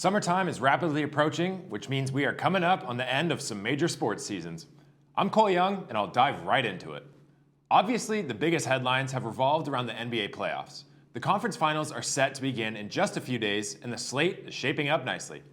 Summertime is rapidly approaching, which means we are coming up on the end of some major sports seasons. I'm Cole Young, and I'll dive right into it. Obviously, the biggest headlines have revolved around the NBA playoffs. The conference finals are set to begin in just a few days, and the slate is shaping up nicely.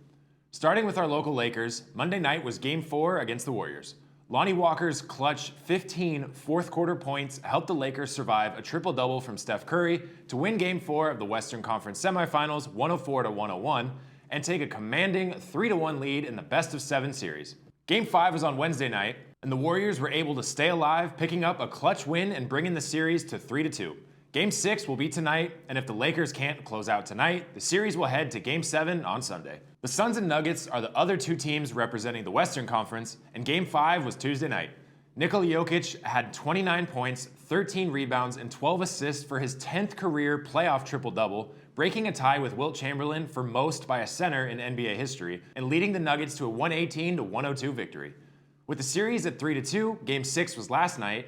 Starting with our local Lakers, Monday night was Game 4 against the Warriors. Lonnie Walker's clutch 15 fourth-quarter points helped the Lakers survive a triple-double from Steph Curry to win Game 4 of the Western Conference semifinals 104-101 and take a commanding 3-1 lead in the best-of-7 series. Game 5 was on Wednesday night, and the Warriors were able to stay alive, picking up a clutch win and bringing the series to 3-2. Game 6 will be tonight, and if the Lakers can't close out tonight, the series will head to Game 7 on Sunday. The Suns and Nuggets are the other two teams representing the Western Conference, and Game 5 was Tuesday night. Nikola Jokic had 29 points, 13 rebounds, and 12 assists for his 10th career playoff triple-double, breaking a tie with Wilt Chamberlain for most by a center in NBA history, and leading the Nuggets to a 118-102 victory. With the series at 3-2, Game 6 was last night,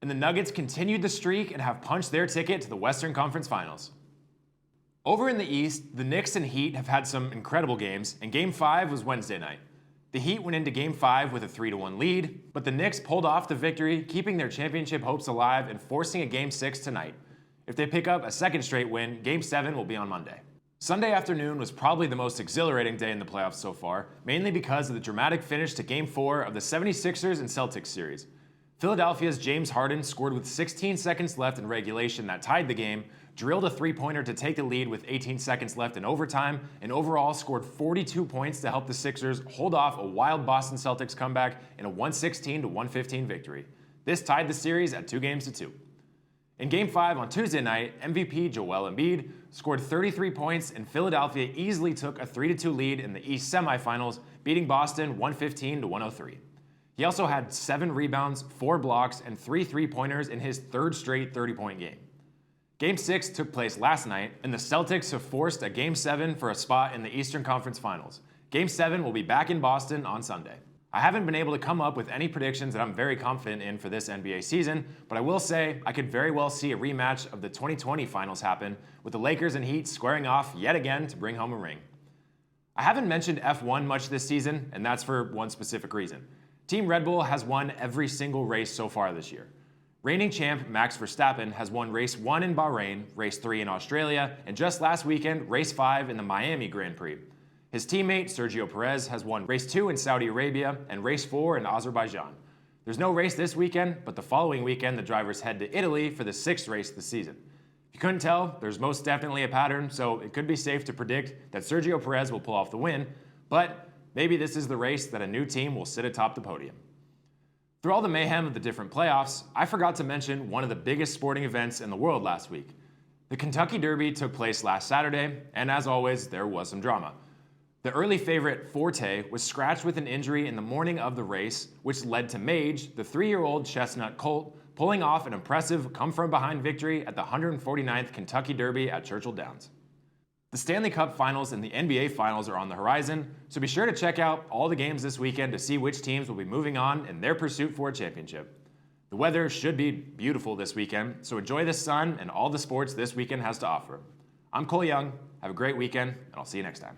and the Nuggets continued the streak and have punched their ticket to the Western Conference Finals. Over in the East, the Knicks and Heat have had some incredible games, and Game 5 was Wednesday night. The Heat went into Game 5 with a 3-1 lead, but the Knicks pulled off the victory, keeping their championship hopes alive and forcing a Game 6 tonight. If they pick up a second straight win, Game 7 will be on Monday. Sunday afternoon was probably the most exhilarating day in the playoffs so far, mainly because of the dramatic finish to Game 4 of the 76ers and Celtics series. Philadelphia's James Harden scored with 16 seconds left in regulation that tied the game, drilled a three-pointer to take the lead with 18 seconds left in overtime, and overall scored 42 points to help the Sixers hold off a wild Boston Celtics comeback in a 116-115 victory. This tied the series at 2-2. In Game 5 on Tuesday night, MVP Joel Embiid scored 33 points, and Philadelphia easily took a 3-2 lead in the East semifinals, beating Boston 115-103. He also had 7 rebounds, 4 blocks, and 3 three-pointers in his third straight 30-point game. Game 6 took place last night, and the Celtics have forced a Game 7 for a spot in the Eastern Conference Finals. Game 7 will be back in Boston on Sunday. I haven't been able to come up with any predictions that I'm very confident in for this NBA season, but I will say I could very well see a rematch of the 2020 Finals happen, with the Lakers and Heat squaring off yet again to bring home a ring. I haven't mentioned F1 much this season, and that's for one specific reason. Team Red Bull has won every single race so far this year. Reigning champ Max Verstappen has won Race 1 in Bahrain, Race 3 in Australia, and just last weekend, Race 5 in the Miami Grand Prix. His teammate Sergio Perez has won Race 2 in Saudi Arabia and Race 4 in Azerbaijan. There's no race this weekend, but the following weekend the drivers head to Italy for the 6th race this season. If you couldn't tell, there's most definitely a pattern, so it could be safe to predict that Sergio Perez will pull off the win, but maybe this is the race that a new team will sit atop the podium. Through all the mayhem of the different playoffs, I forgot to mention one of the biggest sporting events in the world last week. The Kentucky Derby took place last Saturday, and as always, there was some drama. The early favorite, Forte, was scratched with an injury in the morning of the race, which led to Mage, the 3-year-old chestnut colt, pulling off an impressive come-from-behind victory at the 149th Kentucky Derby at Churchill Downs. The Stanley Cup Finals and the NBA Finals are on the horizon, so be sure to check out all the games this weekend to see which teams will be moving on in their pursuit for a championship. The weather should be beautiful this weekend, so enjoy the sun and all the sports this weekend has to offer. I'm Cole Young, have a great weekend, and I'll see you next time.